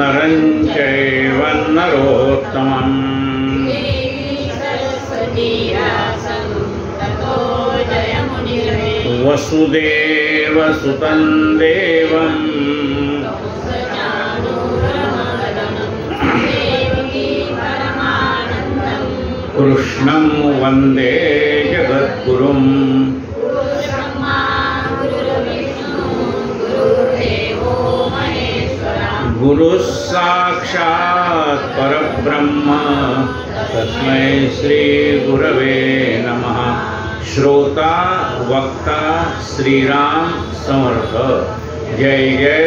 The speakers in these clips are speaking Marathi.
नरं चैव नरोत्तमम् वसुदेवसुतं देवं कृष्णं वन्दे जगद्गुरुं गुरुः साक्षात् परब्रह्म तस्मै श्री गुरवे नमः। श्रोता वक्ता श्रीराम समर्थ। जय जय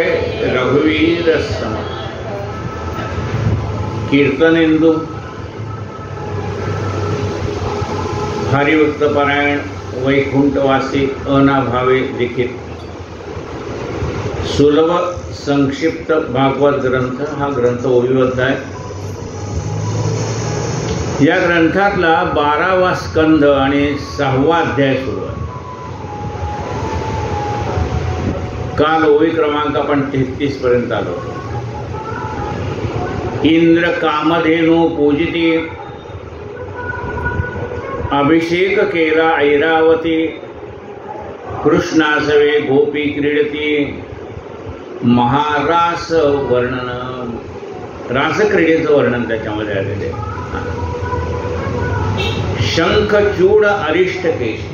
रघुवीर समर्थ। कीर्तनेंदु हरिभक्तपरायण वैकुंठवासी अनाभावे लिखित सुलभ संक्षिप्त भागवत ग्रंथ हा ग्रंथ ओविबद्ध आहे। या ग्रंथातला 12वा स्कंध आणि 6वा अध्याय सुरू आहे। काल ओवी क्रमांक आपण 33 पर्यंत आलो। इंद्र कामधेनु पूजिती, अभिषेक केला ऐरावती, कृष्णासवे गोपी क्रीडती, महारास वर्णन, रासक्रीडेचं वर्णन त्याच्यामध्ये आलेले आहे। शंखचूड अरिष्टकेशी,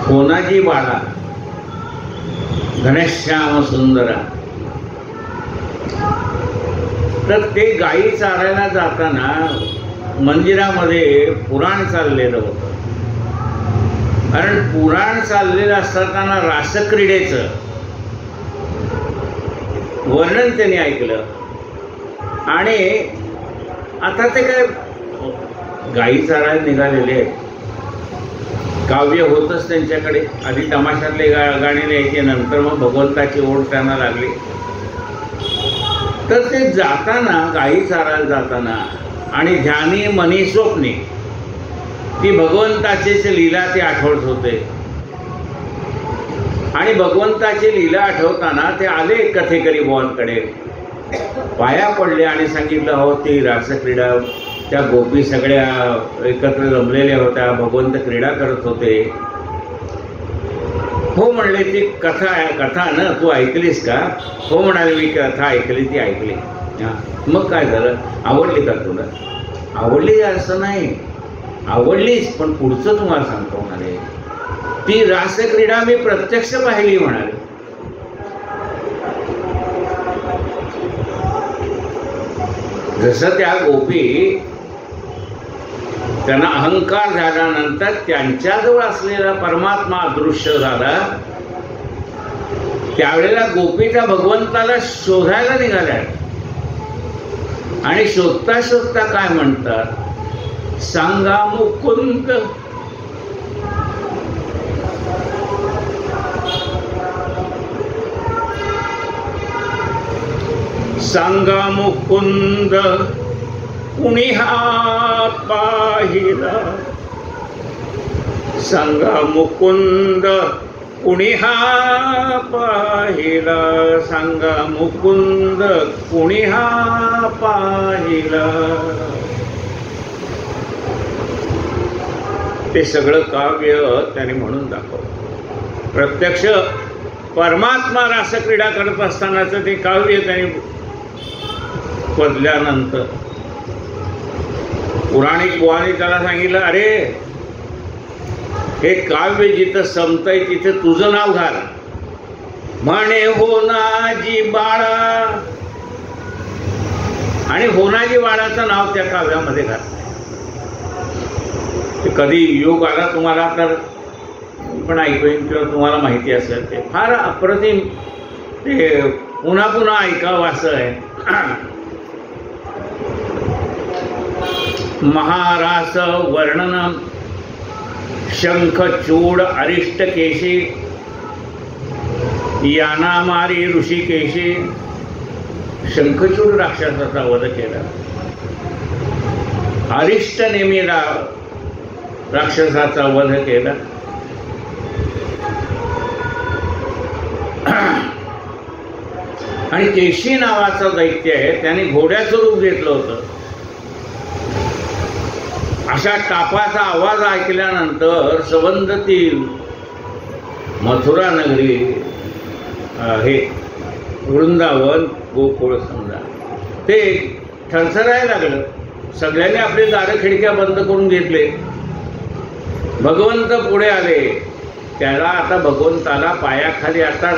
कोणाची बाळा घनश्याम सुंदरा। तर ते गायी चारायला जाताना मंदिरामध्ये पुराण चाललेलं होतं। कारण पुराण चाललेलं असताना रासक्रीडेचं वर्णन त्यांनी ऐकलं आणि आता ते काय गायी चारायला निघालेले आहेत। काव्य होतच त्यांच्याकडे। आधी तमाशातले गाणी न्यायचे, नंतर मग भगवंताची ओढ त्यांना लागली। तर ते जाताना गायी चारायला जाताना आणि ध्यानी मनी स्वप्नी ती भगवंताचीच लीला ते आठवत होते। आणि भगवंताची लीला आठवताना ते आले कथेकरी बुवांकडे, पाया पडले आणि सांगितलं, हो ती रासक्रीडा, त्या गोपी सगळ्या एकत्र जमलेल्या होत्या, भगवंत क्रीडा करत होते। हो म्हणले, ती कथा ना तू ऐकलीस का? हो म्हणाले, मी कथा ऐकली, ती ऐकली। मग काय झालं? आवडली का तुला? आवडली असं नाही, आवडलीच, पण पुढचं तुम्हाला सांगतो म्हणाले। ती रासक्रीडा मी प्रत्यक्ष पाहिली म्हणाले। जसं त्या गोपी त्यांना अहंकार झाल्यानंतर त्यांच्याजवळ असलेला परमात्मा अदृश्य झाला, त्यावेळेला गोपी त्या भगवंताला शोधायला निघाल्या आणि शोधता शोधता काय म्हणतात, सांगा मुकुंद सांगा मुकुंद कुणी हा पाहिला, सांगा मुकुंद कुणी हा पाहिला, सांगा मुकुंद कुणी हा पाहिला। ते सगळं काव्य त्याने म्हणून दाखवलं। प्रत्यक्ष परमात्मा रासक्रीडा करत असतानाचं ते काव्य त्याने पडल्यानंतर पुराणिक बुवाने त्याला सांगितलं, अरे हे काव्य जिथं संपतंय तिथे तुझं नाव घाल। म्हणे होनाजी बाळा, आणि होनाजी बाळाचं नाव त्या काव्यामध्ये घाल। कधी योग आला तुम्हाला तर पण ऐकून किंवा तुम्हाला माहिती असेल, ते फार अप्रतिम, ते पुन्हा पुन्हा ऐकावं असं आहे। महारास वर्णन शंखचूड अरिष्टकेशी, याना मारी ऋषिकेशी। शंखचूड राक्षसाचा वध केला, अरिष्ट नेमी राक्षसाचा वध केला। आणि केशी नावाचा दैत्य आहे, त्याने घोड्याचं रूप घेतलं होतं. अशा टापाचा आवाज ऐकल्यानंतर संबंधतील मथुरा नगरी, हे वृंदावन, गोकुळ समजा, ते ठरठरायला लागलं. सगळ्यांनी आपले दारं खिडक्या बंद करून घेतले. भगवंत पुढे आले. त्याला आता भगवंताला पायाखाली आता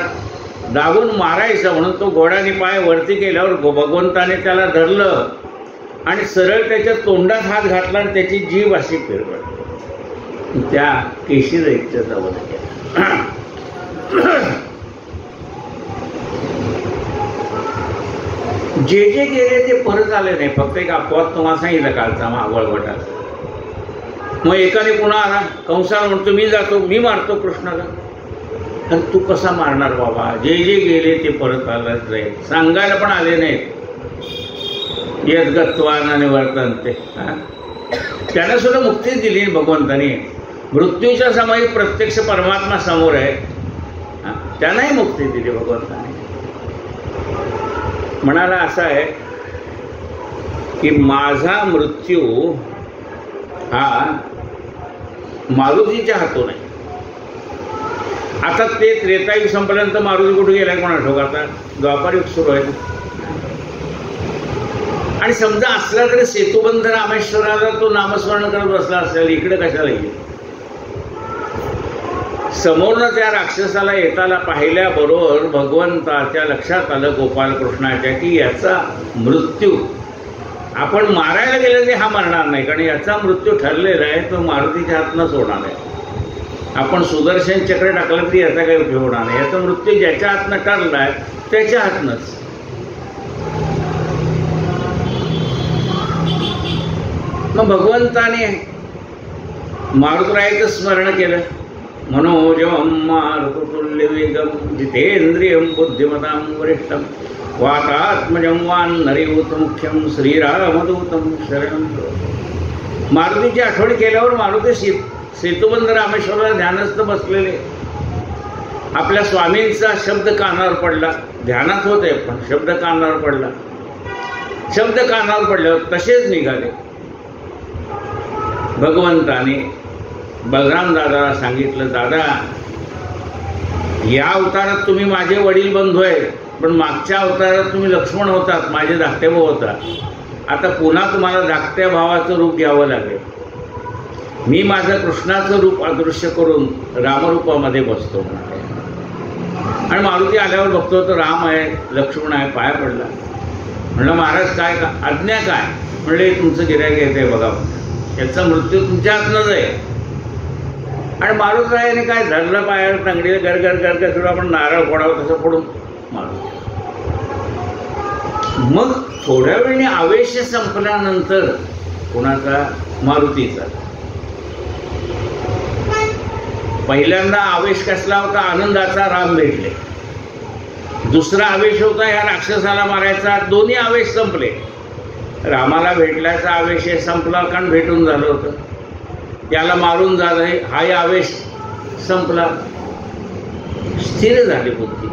दाबून मारायचं म्हणून तो घोड्याने पाय वरती केल्यावर भगवंताने त्याला धरलं आणि सरळ त्याच्या तोंडात हात घातला आणि त्याची जीभ अशी फिरवली. त्या केशी दैत्याचा वध केला. जे जे गेले ते परत आले नाही. फक्त एक अपवाद तुम्हाला सांगितलं कालचा मावळवटाचा. मग एकाने पुन्हा आला. कंसाला म्हणतो मी जातो, मी मारतो कृष्णाला. तर तू कसा मारणार बाबा? जे जे गेले ते परत आलंच नाही. सांगायला पण आले नाहीत. यद्गत्वान निवर्तन ते. त्यांना सुद्धा मुक्ती दिली भगवंतानी. मृत्यूच्या समयी प्रत्यक्ष परमात्मा समोर आहे, त्यांनाही मुक्ती दिली भगवंताने. म्हणाला असं आहे की माझा मृत्यू हा मारुतीच्या हातून आहे. आता ते त्रेतायुग संपल्यानंतर मारुती कुठे गेलाय कोणा ठाऊक. आता द्वापारयुग सुरू आहे. आणि समजा असला तरी सेतुबंध रामेश्वराला तो नामस्मरण करत बसला असेल, इकडे कशाला येईल? समोरनं त्या राक्षसाला येताना पाहिल्याबरोबर भगवंताच्या लक्षात आलं गोपालकृष्णाच्या की याचा मृत्यू आपण मारायला गेले ते हा मरणार नाही, कारण याचा मृत्यू ठरलेला आहे, तो मारुतीच्या हातनंच होणार आहे. आपण सुदर्शन चक्र टाकलं तरी याचा काही उपयोग होणार नाही. याचा मृत्यू ज्याच्या हातनं ठरला आहे त्याच्या हातनंच. मग भगवंताने मारुतरायाचं स्मरण केलं. मनोजवं मारुततुल्यवेगं जितेंद्रियं बुद्धिमतां वरिष्ठं वातात्मजं वानरयूथमुख्यं श्रीरामदूतं शरणं. मारुतीची आठवण केल्यावर मारुती सेतुबंध रामेश्वराला ध्यानस्थ बसलेले. आपल्या स्वामींचा शब्द कानावर पडला. ध्यानात होते पण शब्द कानावर पडला. शब्द कानावर पडल्यावर तसेच निघाले. भगवंताने बलराम दादाला सांगितलं, दादा या अवतारात तुम्ही माझे वडील बंधू आहे, पण मागच्या अवतारात तुम्ही लक्ष्मण होतात, माझे धाकटे भाऊ होता. आता पुन्हा तुम्हाला धाकट्या भावाचं रूप घ्यावं लागेल. मी माझं कृष्णाचं रूप अदृश्य करून रामरूपामध्ये बसतो म्हणाले. आणि मारुती आल्यावर बघतो तर राम आहे, लक्ष्मण आहे, पाया पडला. म्हणलं महाराज काय का आज्ञा काय? म्हणले तुमचं गिऱ्हाईक येते बघा, याचा मृत्यू तुमच्या हातनंच आहे. आणि मारुतरायाने काय धरलं पायावर तांगडीला गरगर गरगर थोडं आपण नारळ फोडावं तसं फोडून मारू. मग थोड्या वेळाने आवेश संपल्यानंतर कोणाचा? मारुतीचा. पहिल्यांदा आवेश कसला होता? आनंदाचा, राम भेटले. दुसरा आवेश होता ह्या राक्षसाला मारायचा. दोन्ही आवेश संपले. रामाला भेटल्याचा आवेश संपला कारण भेटून झालं होतं. त्याला मारून झालं हाही आवेश संपला. स्थिर झाली बुद्धी.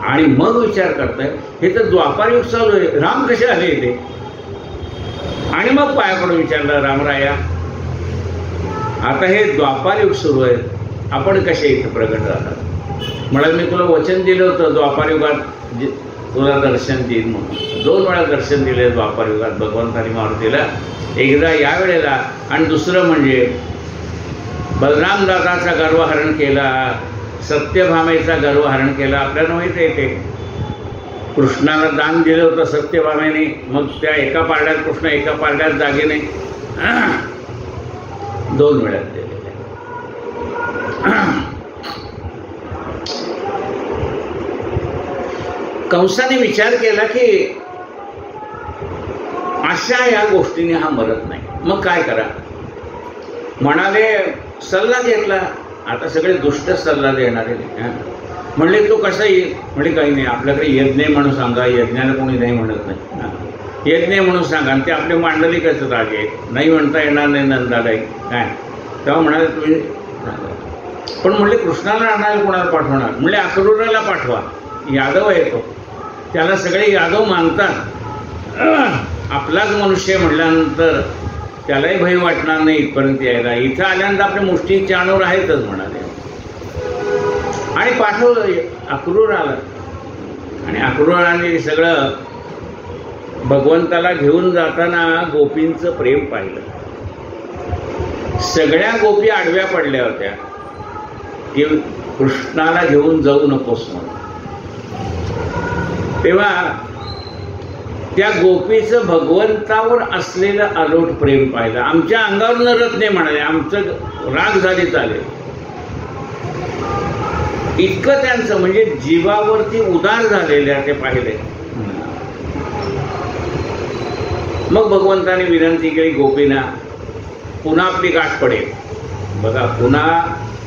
आणि मग विचार करताय हे तर द्वापारयुग चालू आहे, राम कसे आले इथे? आणि मग पायाकडून विचारलं, रामराया आता हे द्वापारयुग सुरू आहे, आपण कसे इथे प्रगट राहतात? मला मी तुला वचन दिलं होतं द्वापारयुगात तुला दर्शन देईन म्हणून. 2 वेळा दर्शन दिले द्वापारयुगात भगवंतानी मारुतीला. एकदा या वेळेला आणि दुसरं म्हणजे बलराम दादाचा गर्वहरण केला, सत्यभामेचा गर्वहरण केला. आपल्याला माहिती आहे ते कृष्णाला दान दिलं होतं सत्यभामेने. मग त्या एका पारड्यात कृष्ण एका पारड्यात जागे नाही, 2 वेळा दिलेल्या. कंसाने विचार केला की अशा या गोष्टीने हा मरत नाही, मग काय करा? म्हणाले सल्ला घेतला. आता सगळे दुष्ट सल्ला देणारे. म्हणले तू कसं येईल? म्हणजे काही नाही, आपल्याकडे यज्ञ म्हणून सांगा. यज्ञाला कोणी नाही म्हणत नाही. यज्ञ म्हणून सांगा. आणि ते आपले मांडलिकच राजे नाही म्हणता येणार नाही नंदालाही काय. तेव्हा म्हणाले तुम्ही पण म्हणले कृष्णाला आणायला कोणाला पाठवणार? म्हणले अक्रूराला पाठवा, यादव आहे तो. त्याला सगळे यादव मानतात. आपलाच मनुष्य म्हटल्यानंतर त्यालाही भय वाटणार नाही इथपर्यंत यायला. इथं आल्यानंतर आपल्या मुष्टी चाणूर आहेतच म्हणाले. आणि पाठवलं. अक्रूर आला आणि अक्रूराने सगळं भगवंताला घेऊन जाताना गोपींचं प्रेम पाहिलं. सगळ्या गोपी आडव्या पडल्या होत्या की कृष्णाला घेऊन जाऊ नकोस म्हणून. तेव्हा त्या गोपीचं भगवंतावर असलेलं अलोट प्रेम पाहिलं. आमच्या अंगावर नरत नाही म्हणाले, आमचं राग झाली चालेल इतकं त्यांचं म्हणजे जीवावरती उदार झालेल्या ते पाहिले. मग भगवंताने विनंती केली गोपींना पुन्हा आपली गाठ पडेल. बघा पुन्हा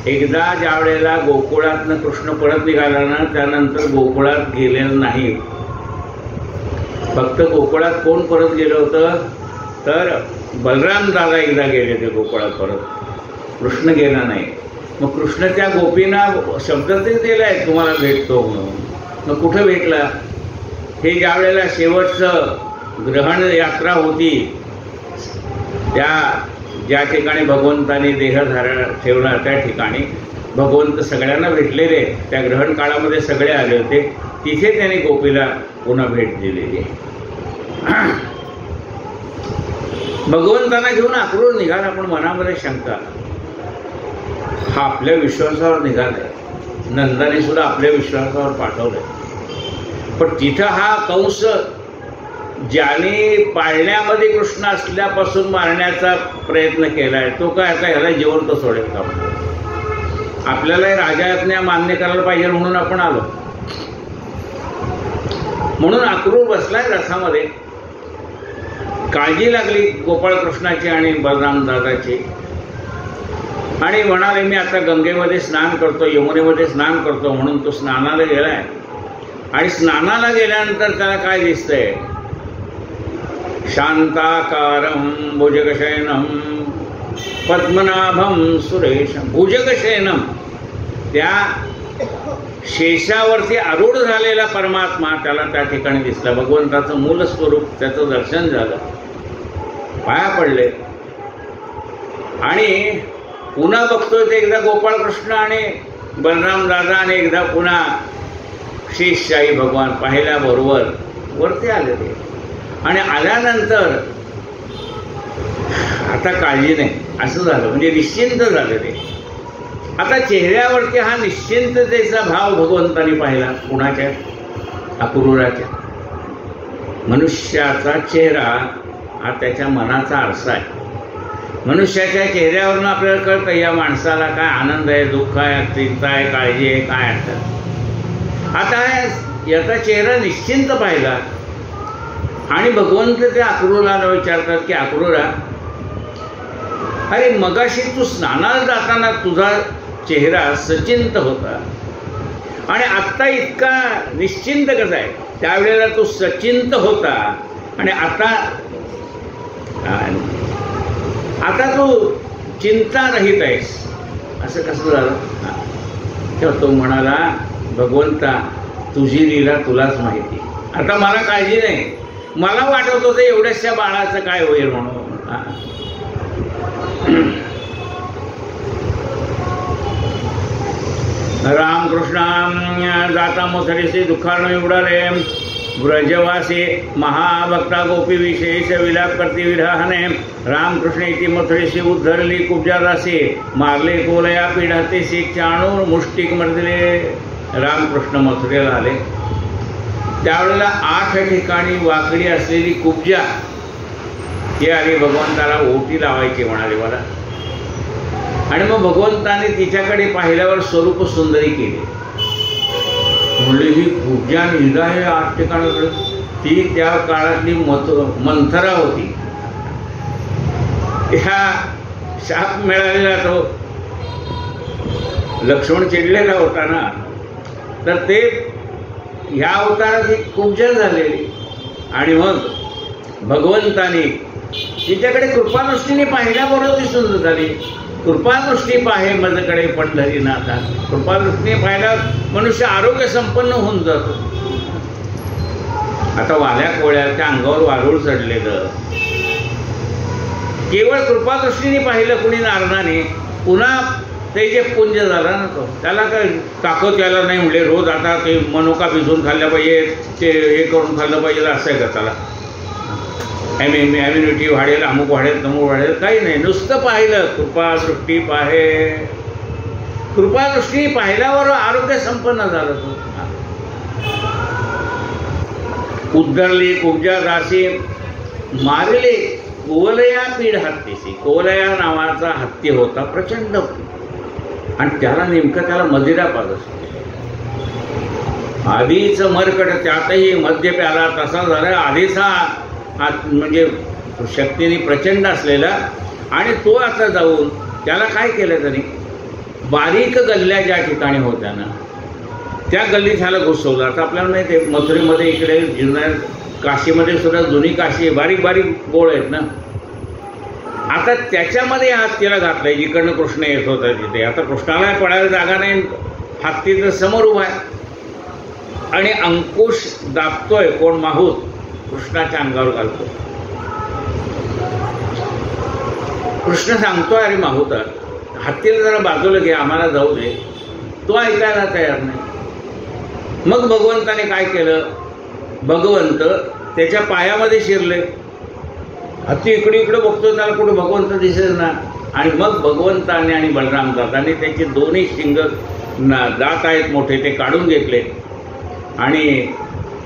एकदा ज्या वेळेला गोकुळातनं कृष्ण परत निघाला ना त्यानंतर गोकुळात गेलेलं नाही. फक्त गोकुळात कोण परत गेलं होतं तर बलराम दादा एकदा गेले ते गोकुळात परत. कृष्ण गेला नाही. मग कृष्ण त्या गोपींना शब्द तेच दिलाय तुम्हाला भेटतो म्हणून. मग कुठं भेटला हे ज्या वेळेला शेवटचं ग्रहण यात्रा होती त्या ज्या ठिकाणी भगवंताने देहधारण ठेवला त्या ठिकाणी भगवंत सगळ्यांना भेटलेले. त्या ग्रहण काळामध्ये सगळे आले होते. तिथे त्याने गोपीला पुन्हा भेट दिलेली. भगवंतांना घेऊन अक्रूर निघाला. पण मनामध्ये शंका हा आपल्या विश्वासावर निघालाय. नंदाने सुद्धा आपल्या विश्वासावर पाठवलंय. पण तिथं हा कंस ज्याने पाळण्यामध्ये कृष्ण असल्यापासून मारण्याचा प्रयत्न केलाय तो काय आता ह्याला जिवंत सोडेल का. आपल्याला राजाज्ञा मान्य करायला पाहिजे म्हणून आपण आलो. म्हणून अक्रूर बसलाय रथामध्ये. काळजी लागली गोपाळकृष्णाची आणि बलराम दादाची. आणि म्हणाले मी आता गंगेमध्ये स्नान करतो यमुनेमध्ये स्नान करतो म्हणून तो स्नानाला गेलाय. आणि स्नानाला गेल्यानंतर त्याला काय दिसतंय शांताकारं भुजगशयनं पद्मनाभं सुरेशं. भुजगशयनं त्या शेषावरती आरूढ झालेला परमात्मा त्याला त्या ठिकाणी दिसला. भगवंताचं मूल स्वरूप त्याचं दर्शन झालं. पाया पडले आणि पुन्हा बघतोय ते एकदा गोपाळकृष्ण आणि बलराम दादा आणि एकदा पुन्हा शेषशाही भगवान पाहिल्याबरोबर वरती आले ते. आणि आल्यानंतर आता काळजी नाही असं झालं. म्हणजे निश्चिंत झालं ते. आता चेहऱ्यावरती हा निश्चिंततेचा भाव भगवंतानी पाहिला. कुणाच्या अक्रूराच्या. मनुष्याचा चेहरा हा त्याच्या मनाचा आरसा आहे. मनुष्याच्या चेहऱ्यावरून आपल्याला कळतं या माणसाला काय आनंद आहे दुःख आहे चिंता आहे काळजी आहे काय असतं. आता याचा चेहरा निश्चिंत पाहिला आणि भगवंत त्या अक्रूराला विचारतात की अक्रूरा अरे मगाशी तू स्नानाला जाताना तुझा चेहरा सचिंत होता आणि आत्ता इतका निश्चिंत कसा आहे. त्यावेळेला तू सचिंत होता आणि आता तू चिंता रहित आहेस असं कसं झालं. तेव्हा तो म्हणाला भगवंता तुझी लीला तुलाच माहिती. आता मला काळजी नाही. मला वाटत होतं एवढ्याशा बाळाचं काय होईल म्हणून. रामकृष्ण जाता मोथरीसी दुःखानं उडाले ब्रजवासी महाभक्ता गोपी विशेष विलाप करती विरहाने रामकृष्ण इति मोथरीसी उद्धरली कुब्जादासी मारले कोलया पिढाते शीख चाणूर मुष्टिक मर्दिले. रामकृष्ण मथुरेला आले. त्यावेळेला 8 ठिकाणी वाकडी असलेली कुब्जा ही आली. भगवंताला ओटी लावायची म्हणाले मला. आणि मग भगवंताने तिच्याकडे पाहिल्यावर स्वरूप सुंदरी केली. म्हणले ही कुब्जा हिला हे 8 ठिकाणी. ती त्या काळातली मंथरा होती. ह्या शाप मिळालेला तो लक्ष्मण चिडलेला होता ना तर ते ह्या अवतारात एक कुब्जा झालेली. आणि मग भगवंताने तिच्याकडे कृपादृष्टीने पाहिल्याबरोबर ती सुंदर झाली. कृपादृष्टी पाहे माझ्याकडे पंढरीनाथा. कृपादृष्टीने पाहिल्यावर मनुष्य आरोग्य संपन्न होऊन जातो. आता वाल्या कोळ्याच्या अंगावर वारूळ चढलेलं, केवळ कृपादृष्टीने पाहिलं कुणी नारदाने, पुन्हा ते जे पुंज झाला ना तो, त्याला काय ताकद यायला नाही म्हणले रोज आता ते मनुका भिजून खाल्लं पाहिजे, ते हे करून खाल्लं पाहिजे असं आहे का त्याला? ॲम्युनिटी वाढेल, अमुक वाढेल, तमुक वाढेल, काही नाही, नुसतं पाहिलं कृपादृष्टी कृपादृष्टी पाहिल्यावर आरोग्य संपन्न झालं तो. उद्धरली कुब्जा दासी मारले कोवलया पीड हत्तीशी. कोवलया नावाचा हत्ती होता प्रचंड, आणि त्याला नेमकं त्याला मदिरा पाजत. आधीच मरकट त्यातही मद्य प्याला तसा झाला, आधीचा म्हणजे शक्तीने प्रचंड असलेला, आणि तो आता जाऊन त्याला काय केलं तरी बारीक गल्ल्या ज्या ठिकाणी होत्या ना त्या गल्लीत ह्याला घुसवलं. आता आपल्याला माहिती आहे मथुरेमध्ये इकडे जुन्या काशीमध्ये सुद्धा जुनी काशी बारीक बारीक बोळ आहेत ना, आता त्याच्यामध्ये हत्तीला घातलंय जिकडनं कृष्ण येत होता तिथे. आता कृष्णाला पडायला जागा नाही, हत्ती तर समोर उभा आहे आणि अंकुश दाबतोय कोण माहूत कृष्णाच्या अंगावर घालतो. कृष्ण सांगतोय अरे माहूत हत्तीला जरा बाजूला घे, आम्हाला जाऊ दे. तो ऐकायला तयार नाही. मग भगवंताने काय केलं, भगवंत त्याच्या पायामध्ये शिरले. हत्ती इकडे इकडे बघतो, त्याला कुठे भगवंत दिसेल ना, आणि मग भगवंताने आणि बलराम दादाने त्याचे दोन्ही शिंग दात आहेत मोठे ते काढून घेतले आणि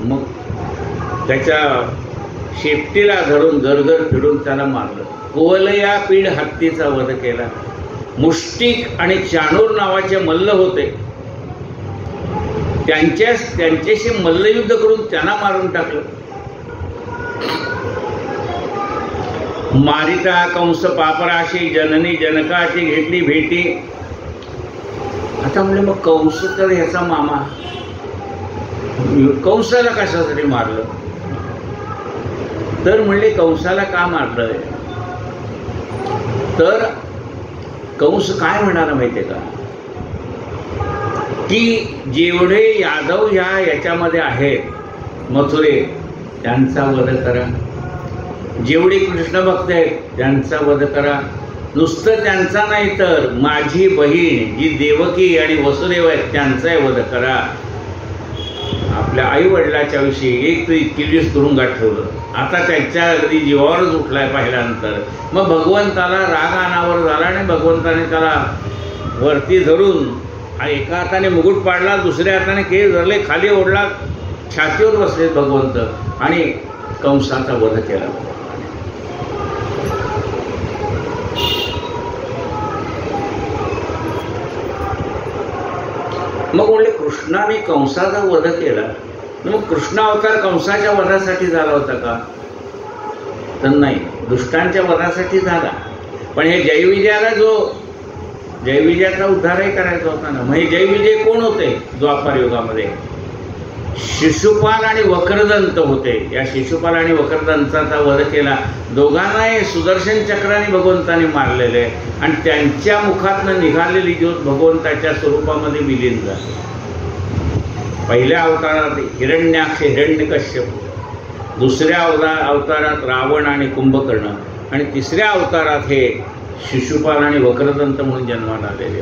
मग त्याच्या शेपटीला धरून घरघर फिरून त्याला मारलं. कोवलया पीड हत्तीचा वध केला. मुष्टिक आणि चाणूर नावाचे मल्ल होते, त्यांच्याशी मल्लयुद्ध करून त्यांना मारून टाकलं. मारिता कंस पापराशी जननी जनकाची घेतली भेटी. आता म्हणजे मग कंस तर ह्याचा मामा, कंसाला कशासाठी मारलं? तर म्हणले कंसाला का मारलंय, तर कंस काय म्हणाला माहितीये का, की जेवढे यादव याच्यामध्ये आहेत मथुरे त्यांचा वध करा, जेवढे कृष्ण भक्त आहेत त्यांचा वध करा. नुसतं त्यांचा नाही तर माझी बहीण जी देवकी आणि वसुदेव आहेत त्यांचाही वध करा. आपल्या आई वडिलाच्या विषयी एक तर इतकी दिवस तुरुंगात ठेवलं, आता त्याच्या अगदी जीवावरच उठलाय पाहिल्यानंतर. मग भगवंताला राग अनावर झाला आणि भगवंताने त्याला वरती धरून एका हाताने मुकुट पाडला, दुसऱ्या हाताने केस धरले, खाली ओढला, छातीवर बसले भगवंत आणि कंसाचा वध केला. मग म्हणले कृष्णाने कंसाचा वध केला, मग कृष्ण अवतार कंसाच्या वधासाठी झाला होता का? तर नाही, दुष्टांच्या वधासाठी झाला. पण हे जयविजयाला जो जयविजयाचा उद्धारही करायचा होता ना, मग हे जयविजय कोण होते द्वापार युगामध्ये? शिशुपाल आणि वक्रदंत होते. या शिशुपाल आणि वक्रदंताचा वध केला. दोघांनाही सुदर्शन चक्राने भगवंताने मारलेले आणि त्यांच्या मुखातनं निघालेली ज्योत भगवंताच्या स्वरूपामध्ये विलीन झाली. पहिल्या अवतारात हिरण्याक्ष हिरण्यकश्यप, दुसऱ्या अवतारात रावण आणि कुंभकर्ण, आणि तिसऱ्या अवतारात हे शिशुपाल आणि वक्रदंत म्हणून जन्माला आलेले.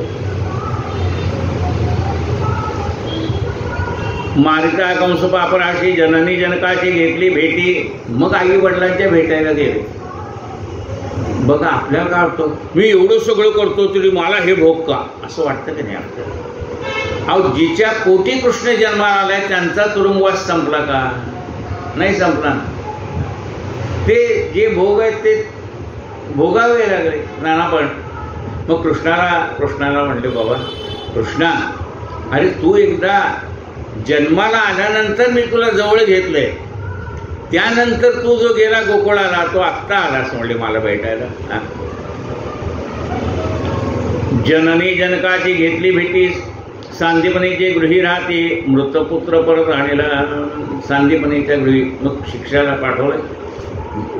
मारिता कंस पापराशी जननी जनकाची घेतली भेटी. मग आई वडिलांच्या भेटायला गेले. बघा आपल्याला काय वाटतं, मी एवढं सगळं करतो तरी मला हे भोग का, असं वाटतं की नाही आपल्याला? अहो जिच्या पोटी कृष्ण जन्माला आलाय त्यांचा तुरुंगवास संपला का? नाही संपला. ते जे भोग आहेत ते भोगावे लागले नाना. पण मग कृष्णाला म्हणले, बाबा कृष्णा, अरे तू एकदा जन्माला आल्यानंतर मी तुला जवळ घेतलंय, त्यानंतर तू जो गेला गोकुळाला तो आत्ता आलास म्हणले मला भेटायला. जननी जनकाची घेतली भेटी. सांदीपनीचे गृही राहते, मृतपुत्र परत आणला सांदीपनीच्या गृही. मग शिक्षाला पाठवलं,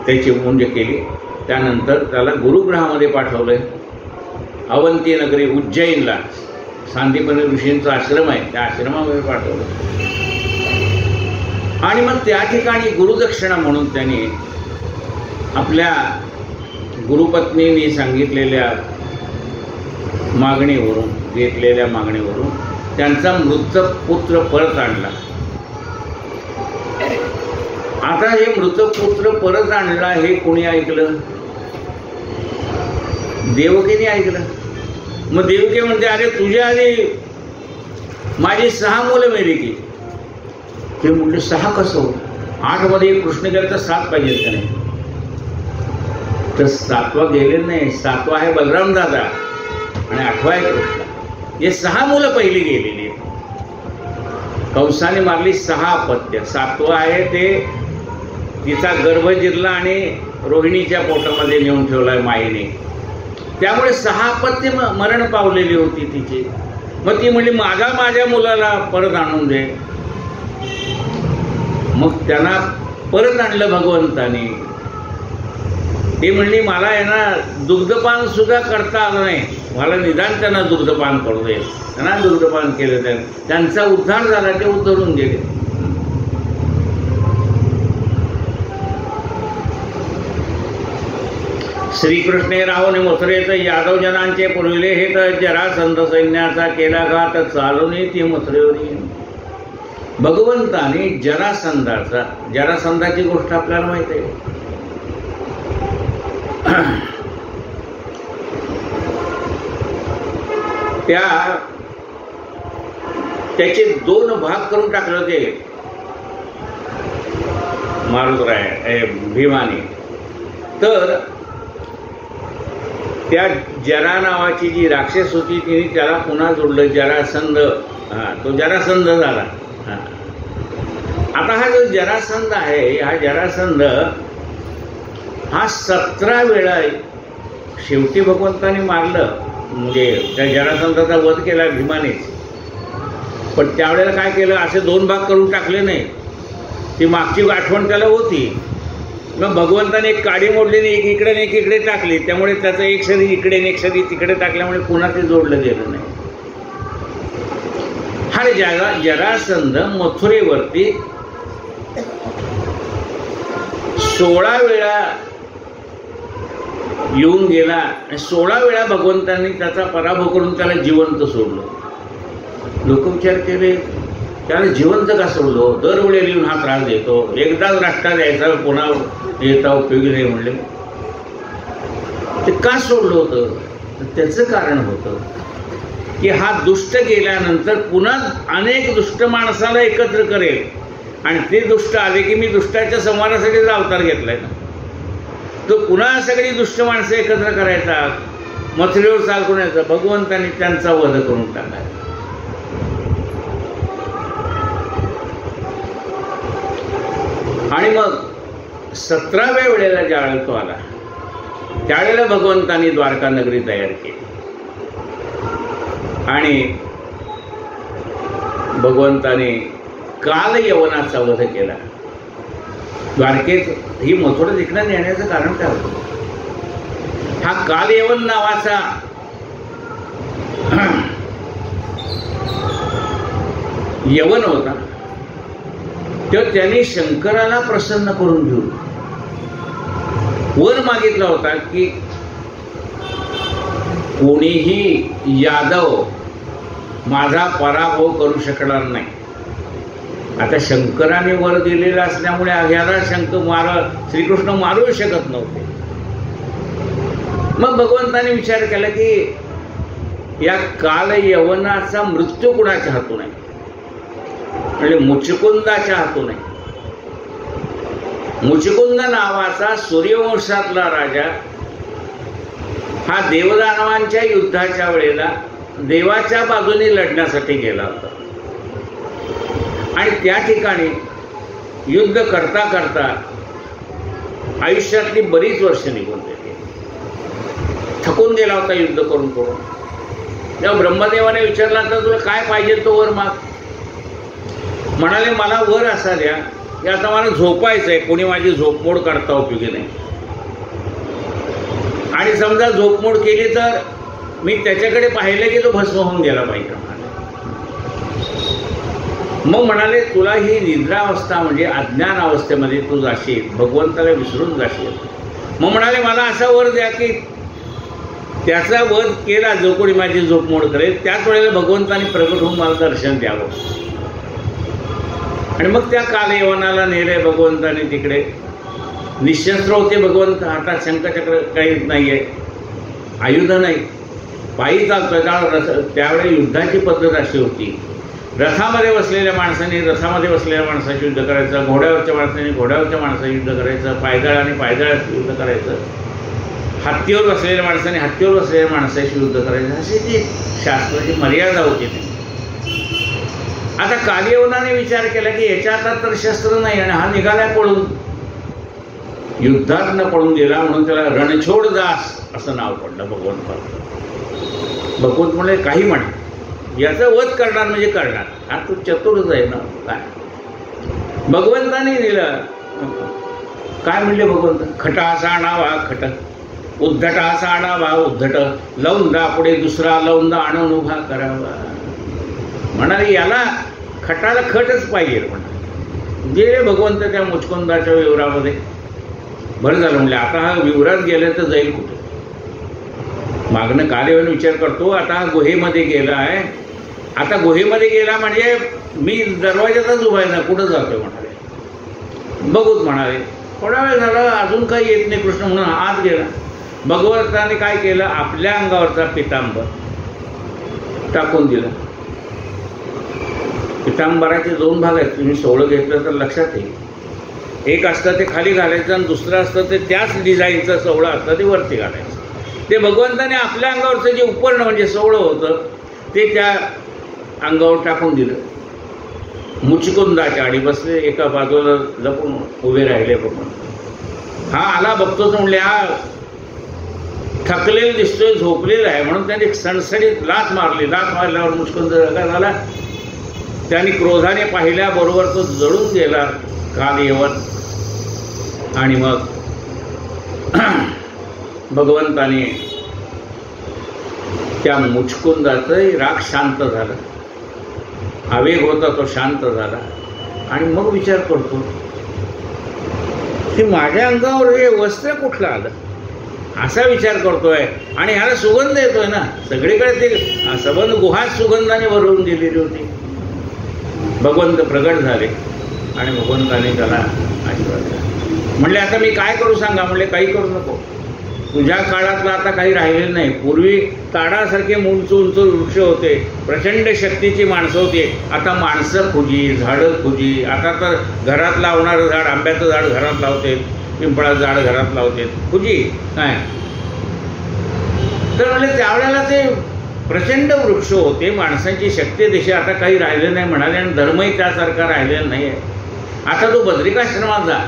त्याची मुंज केली. त्यानंतर त्याला गुरुगृहामध्ये पाठवलंय, अवंती नगरी उज्जैनला. सांदीपनी ऋषींचा आश्रम आहे, त्या आश्रमामध्ये पाठवलं. आणि मग त्या ठिकाणी गुरुदक्षिणा म्हणून त्यांनी आपल्या गुरुपत्नीने सांगितलेल्या मागणीवरून, घेतलेल्या मागणीवरून त्यांचा मृत पुत्र परत आणला. आता हे मृत पुत्र परत आणला हे कोणी ऐकलं? देवकीने ऐकलं. मग देवकी म्हणते, अरे तुझ्या आधी माझी 6 मुलं मेली की. ते म्हणले 6 कसं हो? 8 मध्ये कृष्ण गेला तर 7 पाहिजे का नाही? तर 7वा गेले नाही. 7वा आहे बलराम दादा आणि 8वा आहे कृष्ण. हे 6 मुलं पहिली गेलेली. कंसाने मारली 6 अपत्य. 7वा आहे ते तिचा गर्भ जिरला आणि रोहिणीच्या पोटामध्ये नेऊन ठेवलाय माईने. त्यामुळे 6 अपत्य मरण पावलेली होती तिची. मग ती म्हणली माझ्या मुलाला परत आणून दे. मग त्यांना परत आणलं भगवंतानी. ती म्हणली मला आहे ना दुग्धपान सुद्धा करता आलं नाही, मला निदान त्यांना दुग्धपान करू दे. त्यांना दुग्धपान केलं. त्यांचा उद्धार झाला. ते उद्धरून गेले. श्रीकृष्णे रावणे मथुरेत यादव जनांचे पुरविले हे तर जरासंध सैन्याचा केला घात चालून ती मथुरेवरी. भगवंताने जरासंधाची गोष्ट आपल्याला माहित आहे. त्याचे 2 भाग करून टाकले होते मारुतराय भीमाने. तर त्या जरा नावाची जी राक्षस होती तिने त्याला पुन्हा जोडलं. जरासंध. तो जरासंध झाला. आता हा जो जरासंध आहे, हा जरासंध हा 17 वेळा शेवटी भगवंताने मारलं. म्हणजे त्या जरासंधाचा वध केला भीमानेच. पण त्यावेळेला काय केलं, असे 2 भाग करून टाकले नाही. ती मागची आठवण त्याला होती. मग भगवंताने एक काडी मोडली, एक इकडे आणि एक इकडे टाकली. त्यामुळे त्याचं एक शरीर इकडे आणि एक शरीर तिकडे टाकल्यामुळे पुन्हा ते जोडलं गेलं नाही. हा जरासंध मथुरेवरती 16 वेळा येऊन गेला आणि 16 वेळा भगवंतांनी त्याचा पराभव करून त्याला जिवंत सोडलं. लोक विचार केले त्याला जिवंत का सोडलो? दरवेळेला येऊन हा त्रास देतो, एकदाच राष्ट्रात यायचा पुन्हा येता उपयोगी नाही म्हणले. ते का सोडलं होतं? त्याचं कारण होतं की हा दुष्ट गेल्यानंतर पुन्हा अनेक दुष्ट माणसाला एकत्र करेल आणि ते दुष्ट आले की मी दुष्टाच्या संहारासाठीच अवतार घेतलाय ना. तो पुन्हा सगळी दुष्ट माणसं एकत्र करायचा, मथुरेवर चालून यायचा. भगवंतांनी त्यांचा वध करून टाकला. आणि मग 17व्या वेळेला ज्यावेळेला तो आला त्यावेळेला भगवंतांनी द्वारका नगरी तयार केली आणि भगवंताने काल यवनाचा वध केला. द्वारकेत ही मथुरा जिंकण्यात येण्याचं कारण काय होतं? हा काल यवन नावाचा यवन होता. तेव्हा त्यांनी शंकराला प्रसन्न करून घेऊन वर मागितला होता की कोणीही यादव माझा पराभव करू शकणार नाही. आता शंकराने वर दिलेला असल्यामुळे ह्याला श्रीकृष्ण मारू शकत नव्हते. मग भगवंताने विचार केला की या काल यवनाचा मृत्यू कुणाच्या हातून आहे? म्हणजे मुचकुंदाच्या हातून आहे. मुचकुंद नावाचा सूर्यवंशातला राजा हा देवदानवांच्या युद्धाच्या वेळेला देवाच्या बाजूने लढण्यासाठी गेला होता आणि त्या ठिकाणी युद्ध करता करता आयुष्यातली बरीच वर्ष निघून गेली. थकून गेला होता युद्ध करून करून. तेव्हा ब्रह्मदेवाने विचारला तर तुला काय पाहिजे तो वर माग. म्हणाले मला वर असा द्या की आता मला झोपायचंय, कोणी माझी झोपमोड करता उपयोगी नाही. आणि समजा झोपमोड केली तर मी त्याच्याकडे पाहिलं की तो भस्म होऊन गेला पाहिजे. मग म्हणाले तुला ही निद्रावस्था म्हणजे अज्ञान अवस्थेमध्ये तू जाशील, भगवंताला विसरून जाशील. मग म्हणाले मला असा वर द्या की त्याचा वध केला जो कोणी माझी झोपमोड करेल त्याच वेळेला भगवंताने प्रगट होऊन मला दर्शन द्यावं. आणि मग त्या कालयवनाला नेले भगवंताने तिकडे. निशस्त्र होते भगवंत, हातात शंखचक्र काहीच नाही आहे, आयुध नाही, पायी चालतोय. त्यावेळी युद्धाची पद्धत अशी होती, रथामध्ये बसलेल्या माणसाने रथामध्ये बसलेल्या माणसाशी युद्ध करायचं, घोड्यावरच्या माणसाने घोड्यावरच्या माणसाशी युद्ध करायचं, पायदळाने पायदळाशी युद्ध करायचं, हत्तीवर बसलेल्या माणसाने हत्तीवर बसलेल्या माणसाशी युद्ध करायचं, अशी ती शास्त्राची मर्यादा होती. आता कालयवनाने विचार केला की याच्या हातात तर शस्त्र नाही आणि हा निघालाय पळून, युद्धात न पळून गेला म्हणून त्याला रणछोड दास असं नाव पडलं भगवंताला. भगवंत म्हणले काही म्हणा, याचं वध करणार म्हणजे करणार, हा तू चतुरच आहे ना. काय भगवंताने दिलं, काय म्हणले भगवंत, खटा असा आणावा खट, उद्धटा असा आणावा उद्धट, लवंदा पुढे दुसरा लवंदा आणून उभा करावा. म्हणाले याला खटाला खटच पाहिजे. म्हणा गेले भगवंत त्या मुचकुंदाच्या विवरामध्ये. बरं झालं म्हणले आता हा विवरात गेले तर जाईल कुठे. मागणं कालयवन विचार करतो, आता हा गुहेमध्ये गेला आहे, आता गुहेमध्ये गेला म्हणजे मी दरवाजातच उभा आहे ना, कुठं जातोय म्हणाले. बघूच म्हणाले. थोडा वेळ झाला अजून काही येत नाही कृष्ण म्हणून आत गेला. भगवंताने काय केलं, आपल्या अंगावरचा पितांबर टाकून दिला. पितांबराचे दोन भाग आहेत, तुम्ही सोवळं घेतलं तर लक्षात येईल. एक असतं ते खाली घालायचं आणि दुसरं असतं ते त्याच डिझाईनचं सोवळं असतं ते वरती घालायचं. ते भगवंताने आपल्या अंगावरचं जे उपर्ण म्हणजे सोवळं होतं ते त्या अंगावर टाकून दिलं. मुचकुंदाच्या आणि बसले एका बाजूला लपून उभे राहिले. बघून हा आला बघतोच म्हणले हा थकलेला दिसतोय, झोपलेला आहे म्हणून त्याने सणसणीत लाथ मारली. लाथ मारल्यावर मुचकुंद जगा झाला. त्यांनी क्रोधाने पाहिल्याबरोबर तो जळून गेला कालयवन. आणि मग भगवंताने त्या मुचकुंदाचं राग शांत झाला, आवेग होता तो शांत झाला. आणि मग विचार करतो की माझ्या अंगावर हे वस्त्र कुठलं आलं, असा विचार करतोय. आणि ह्याला सुगंध येतोय ना, सगळीकडे ते सबंध गुहाच सुगंधाने भरवून दिलेली होती. भगवंत प्रगट झाले आणि भगवंताने त्याला आशीर्वाद दिला. म्हणले आता मी काय करू सांगा. म्हणले काही करू नको, तुझ्या काळातलं आता काही राहिलेलं नाही. पूर्वी ताडासारखे उंच उंच वृक्ष होते, प्रचंड शक्तीची माणसं होती. आता माणसं खुजी, झाडं खुजी. आता तर घरात लावणारं झाड, आंब्याचं झाड घरात लावते, पिंपळाचं झाड घरात लावते, खुजी काय. तर म्हणजे त्यावेळेला ते प्रचंड वृक्ष होते, माणसांची शक्ती तशी आता काही राहिलं नाही म्हणाले. आणि धर्मही त्यासारखा राहिलेला नाही आहे. आता तो बद्रिकाश्रमात जा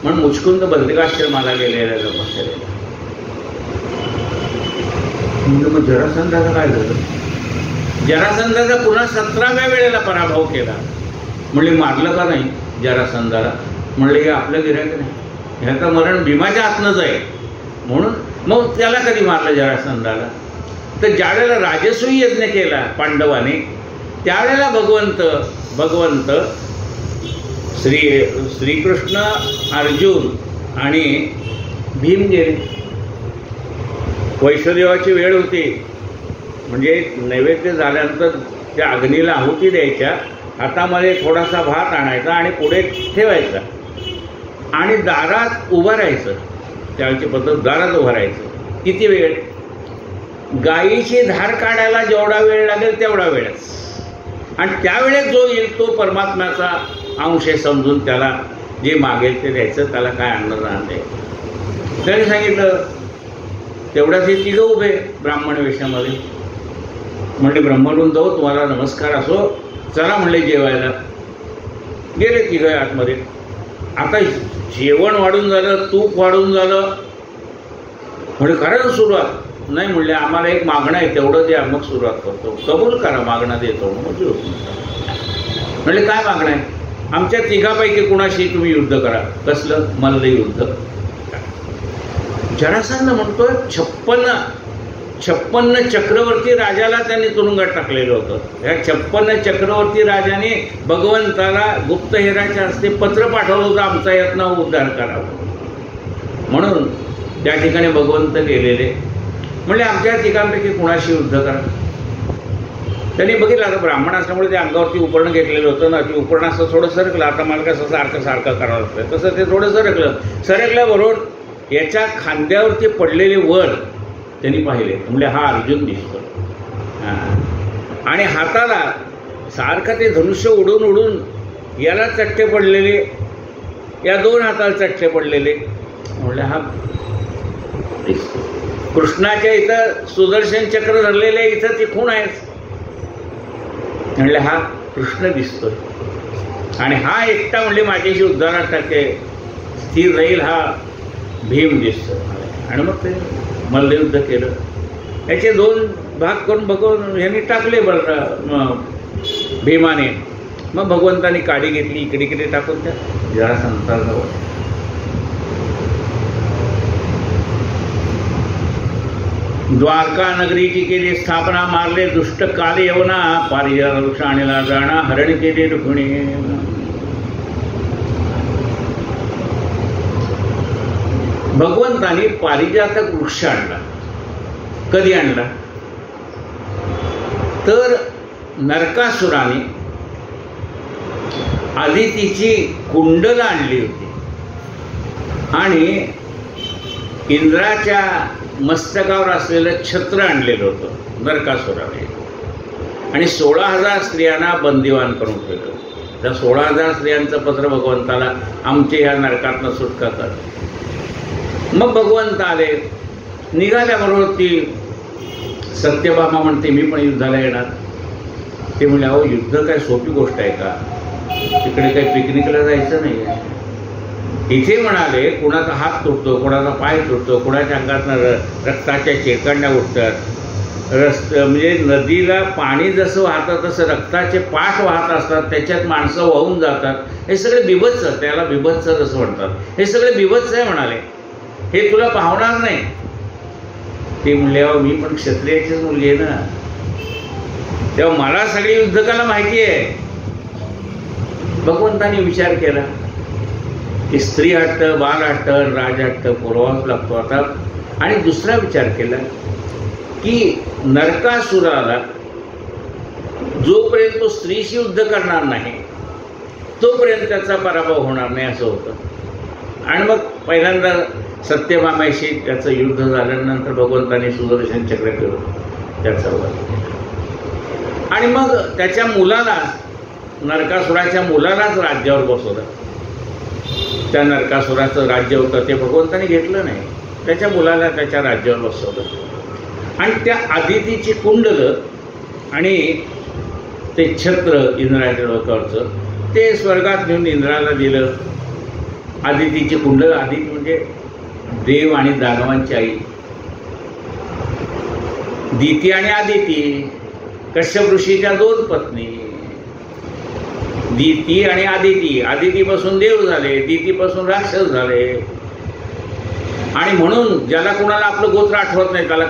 म्हणून मुचकुंद बद्रिकाश्रमाला गेलेला बसलेला. म्हणजे मग जरासंधाचं काय झालं. जरासंधाचा पुन्हा 17व्या वेळेला पराभव केला. म्हणले मारलं का नाही जरासंधाला. म्हणले हे आपलं गिऱ्हाईक नाही, ह्याचं मरण भीमाच्या हातनंच आहे. म्हणून मग त्याला कधी मारलं जरासंधाला. तर ज्यावेळेला राजसूय यज्ञ केला पांडवाने त्यावेळेला भगवंत श्रीकृष्ण, अर्जुन आणि भीम गेले. वैष्णदेवाची वेळ होती, म्हणजे नैवेद्य झाल्यानंतर त्या अग्नीला आहुती द्यायच्या, हातामध्ये थोडासा भात आणायचा आणि पुढे ठेवायचा आणि दारात उभं राहायचं. त्यावेळची पद्धत दारात उभं राहायचं. किती वेळ, गायीची धार काढायला जेवढा वेळ लागेल तेवढा वेळच. आणि त्यावेळेस जो येईल तो परमात्म्याचा अंश आहे समजून त्याला जे मागेल ते द्यायचं, त्याला काय अन्नदान द्यायचं. त्याने सांगितलं. तेवढ्याच हे तिघं उभे ब्राह्मण वेशामध्ये. म्हणले ब्रह्मवरून जाऊ, तुम्हाला नमस्कार असो, चला म्हणले जेवायला. गेले तिघं आतमध्ये. आता जेवण वाढून झालं, तूप वाढून झालं. म्हणजे खरंच सुरुवात नाही. म्हणले आम्हाला एक मागणं आहे तेवढं द्या, मग सुरुवात करतो. कबूल करा, मागणं देतो. म्हणले काय मागणं आहे. आमच्या तिघापैकी कुणाशी तुम्ही युद्ध करा. कसलं, मल्लयुद्ध. जरासंध म्हणतोय 56 56 चक्रवर्ती राजाला त्यांनी तुरुंगात टाकलेलं होतं। या 56 चक्रवर्ती राजाने भगवंताला गुप्तहेराच्या हस्ते पत्र पाठवलं होतं, आमचा यातनं उद्धार करावा म्हणून। त्या ठिकाणी भगवंत गेलेले, म्हणजे आमच्या ठिकाणपैकी कुणाशी युद्ध करा। त्यांनी बघितलं आता ब्राह्मण असल्यामुळे ते अंगावरती उपरण घेतलेलं होतं ना, ते उपरण असं थोडं सरकलं, आता मला कसं सारखं सारखं करावं लागतं तसं ते थोडं सरकल्याबरोबर याच्या खांद्यावरती पडलेले वर त्यांनी पाहिले, म्हणजे हा अर्जुन दिसतो। आणि हाताला सारखं ते धनुष्य उडून उडून याला चट्टे पडलेले, या 2 हाताला चट्टे पडलेले, म्हणजे हा दिसतो। कृष्णाच्या इथं सुदर्शन चक्र धरलेले, इथं ती खूण आहेच, म्हणजे हा कृष्ण दिसतोय। आणि हा एकटा म्हणजे माझ्याशी उद्धारात टाके स्थिर राहील हा भीम दिसतो। आणि मग ते मल्लयुद्ध केलं, याचे 2 भाग करून भगवंत यांनी टाकले भीमाने। मग भगवंतानी काडी घेतली, इकडे इकडे टाकून त्या जरासंधाजवळ द्वारका नगरीची केली स्थापना, मारले दुष्ट काले यवना, पारिजात वृक्ष आणला जाणा, हरण केले रुक्मिणी। भगवंतानी पारिजातक वृक्ष आणला। कधी आणला तर नरकासुराने आदितीची कुंडल आणली होती आणि इंद्राच्या मस्तकावर असलेलं छत्र आणलेलं होतं नरकासुराने, आणि 16,000 स्त्रियांना बंदिवान करून ठेवलं। त्या 16,000 स्त्रियांचं पत्र भगवंताला, आमचे ह्या नरकातनं सुटका कर। मग भगवंत आले, निघाल्याबरोबर ती सत्यभामा म्हणते मी पण युद्धाला येणार। ते म्हणले अहो युद्ध काय सोपी गोष्ट आहे का, तिकडे काही पिकनिकला जायचं नाही आहे। इथे म्हणाले कुणाचा हात तुटतो, कोणाचा पाय तुटतो, कोणाच्या अंगातनं रक्ताच्या चेकांड्या उठतात, म्हणजे नदीला पाणी जसं वाहतं तसं रक्ताचे पाठ वाहत असतात, त्याच्यात माणसं वाहून जातात, हे सगळे बिभत्स, त्याला बिभत्स असं म्हणतात, हे सगळे बिभत्स आहे म्हणाले, हे तुला पाहणार नाही। ते म्हणले अहो मी पण क्षत्रियाचीच मुलगी आहे ना, तेव्हा मला सगळी युद्धकला माहिती आहे। भगवंतानी विचार केला की स्त्री हट्ट, बाल हट्ट, राज हट्ट पुरवाच लागतो आता। आणि दुसरा विचार केला की नरकासुराला जोपर्यंत तो स्त्रीशी युद्ध करणार नाही तोपर्यंत त्याचा पराभव होणार नाही असं होतं। आणि मग पहिल्यांदा सत्यभामेशी त्याचं युद्ध झाल्यानंतर भगवंताने सुदर्शन चक्र केलं त्याच्यावर, आणि मग त्याच्या मुलाला, नरकासुराच्या मुलालाच राज्यावर बसवलं। त्या नरकासुराचं राज्य होतं ते भगवंताने घेतलं नाही, त्याच्या मुलाला त्याच्या राज्यावर बसवलं। आणि त्या आदितीची कुंडल आणि ते छत्र इंद्राच्या डोक्यावरचं ते स्वर्गात नेऊन इंद्राला दिलं। आदितीची कुंडल, आदिती म्हणजे देव आणि दानवांची आई, दिती आणि आदिती, कश्यप ऋषीच्या 2 पत्नी, दिती आणि आदिती। आदितीपासून देव झाले, दितीपासून राक्षस झाले, आणि म्हणून ज्याला कोणाला आपलं गोत्र आठवत नाही त्याला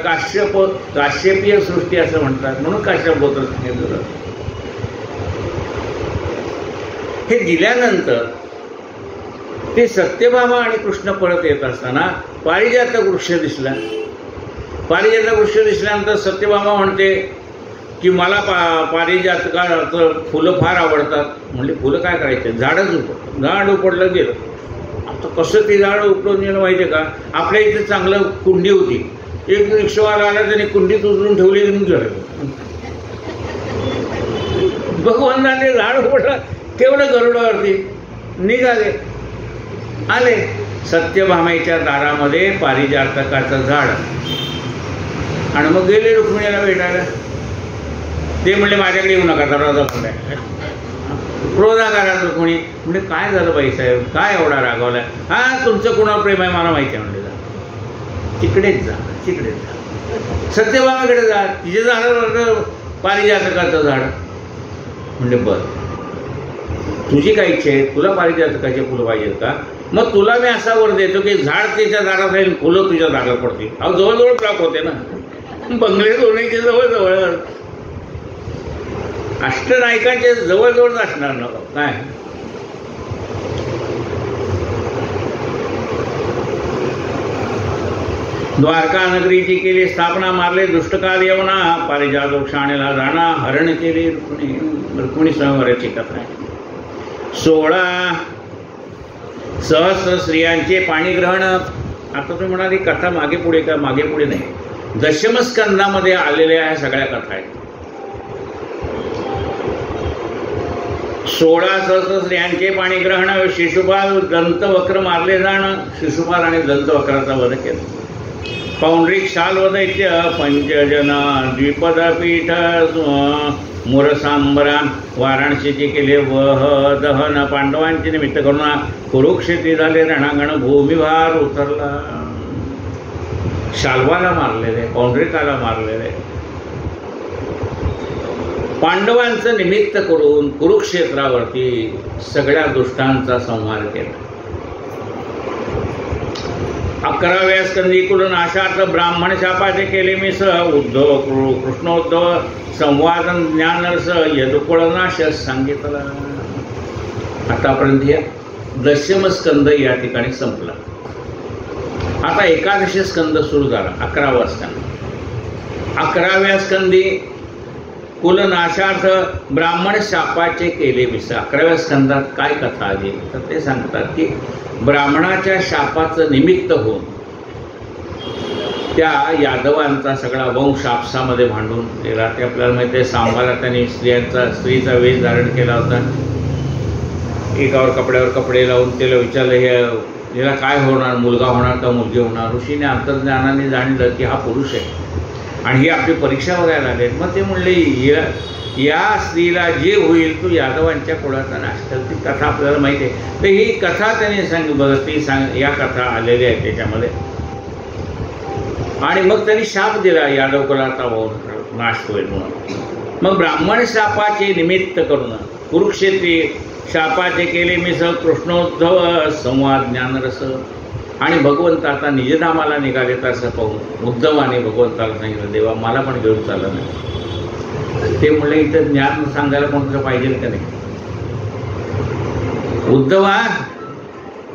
काश्यपीय सृष्टी असं म्हणतात, म्हणून काश्यप गोत्र सांगितलं। हे दिल्यानंतर ते सत्यभामा आणि कृष्ण परत येत असताना पारिजातक वृक्ष दिसला। पारिजातक वृक्ष दिसल्यानंतर सत्यभामा म्हणते की मला पारिजातकाचं फुलं फार आवडतात। म्हणजे फुलं काय करायचे, झाडच उपडलं, झाड उपडलं गेलं। आता कसं ते झाड उपडून गेलं माहिती आहे का, आपल्या इथे चांगलं कुंडी होती, एक रिक्षावाला आला त्याने कुंडीत उचलून ठेवली आणि गेलं। भगवंताने झाड उपडलं, ठेवलं गरुडावरती, निघाले, आले सत्यभामेच्या दारामध्ये पारिजातकाचं झाड, आणि मग गेले रुक्मिणीला भेटायला। ते म्हणले माझ्याकडे येऊ नका, दरवाजा बंद आहे। क्रोधागारात रुक्मिणी म्हणजे काय झालं बाईसाहेब, काय एवढा रागावलाय? हा तुमचं कोणावर प्रेम आहे मला माहिती आहे म्हणले, जा तिकडेच जा, तिकडेच जा, सत्यभामेकडे जा, तिचे झाड पारिजातकाचं झाड। म्हणजे बरं तुझी काय इच्छा आहे, तुला पारिजातकाचे फुलं पाहिजेत का? मग तुला मी असा वर देतो की झाड त्याच्या झाडात राहील, फुलं तुझ्या झाडात पडतील। अहो जवळजवळ ब्लॉक होते ना, बंगले दोन्हीचे जवळ अष्टनायकांचे जवळच असणार ना काय. द्वारका नगरीची केली स्थापना, मारले दुष्टकाल यवना, पारिजात वृक्षाणेला जाणा, हरण केली रुक्मिणी स्वयंवराची कथा आहे. 16 सहस्र स्त्रियांचे पाणीग्रहण. आता तुम्ही म्हणाली कथा मागे पुढे का? मागे पुढे नाही, दशमस्कंदामध्ये आलेल्या ह्या सगळ्या कथा आहेत. 16 सहस्र स्त्रियांचे पाणीग्रहण, शिशुपाल दंतवक्र मारले जाणं, शिशुपाल आणि दंतवक्राचा वध केला. पौंड्रिक शाल्वदैत्य, पंचजना द्विपदपीठ, मुरसांबरा, वाराणसीचे केले वह दहन, पांडवांचे निमित्त करून कुरुक्षेत्री झाले रणांगण, भूमिभार उतरला. शाल्वाला मारलेले, पौंड्रिकाला मारलेले, पांडवांचं निमित्त करून कुरुक्षेत्रावरती सगळ्या दुष्टांचा संहार केला. 11व्या स्कंदी कुलनाशार्थ ब्राह्मण शापाचे केले मिस, उद्धव कृष्णोद्धव संवादन ज्ञानरस, यदुकुळनाश सांगितला. आतापर्यंत या दशम स्कंद या ठिकाणी संपला. आता 11 स्कंद सुरू झाला. 11वा स्कंद. 11व्या स्कंदी कुलनाशार्थ ब्राह्मण शापाचे केले मिस. 11व्या स्कंदात काय कथा आली तर ते सांगतात की ब्राह्मणाच्या शापाचं निमित्त होऊन त्या यादवांचा सगळा वंश आपसामध्ये भांडून गेला. ते आपल्याला माहिती आहे, सांबाला त्यांनी स्त्रीचा वेश धारण केला होता. एकावर कपड्यावर कपडे लावून त्याला विचारलं याला काय होणार, मुलगा होणार का मुलगी होणार. ऋषीने अंतर्ज्ञानाने जाणलं की हा पुरुष आहे आणि ही आपली परीक्षा बघायला आले. मग ते म्हणले या स्त्रीला जे होईल तो यादवांच्या कुळाचा नाश कर. ती कथा आपल्याला माहिती आहे. तर ही कथा त्यांनी ती या कथा आलेल्या आहेत त्याच्यामध्ये. आणि मग त्यांनी शाप दिला यादव कुलाचा नाश होईल म्हणून. मग ब्राह्मण शापाचे निमित्त करून कुरुक्षेत्री शापाचे केले मिस, कृष्णोद्धव संवाद ज्ञानरस. आणि भगवंत आता निजधामाला निघाले तसं पाहून उद्धवाने भगवंताला सांगितलं, देवा मला पण घेऊन चाललं नाही. ते म्हणले इथं ज्ञान सांगायला कोणतं पाहिजे का नाही.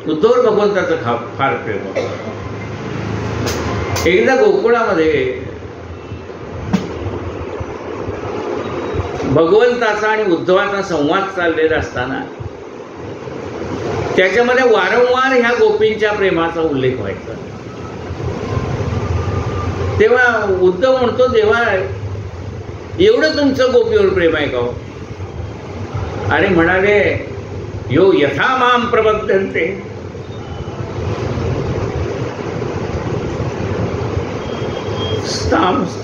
उद्धवर भगवंताचं फार प्रेम होतं. एकदा गोकुळामध्ये भगवंताचा आणि उद्धवाचा संवाद चाललेला असताना त्याच्यामध्ये वारंवार ह्या गोपींच्या प्रेमाचा उल्लेख व्हायचा. तेव्हा उद्धव म्हणतो, देवा एवढं तुमचं गोपीवर प्रेम आहे का? अरे म्हणाले, यो यथा माम प्रबद्धन्ते,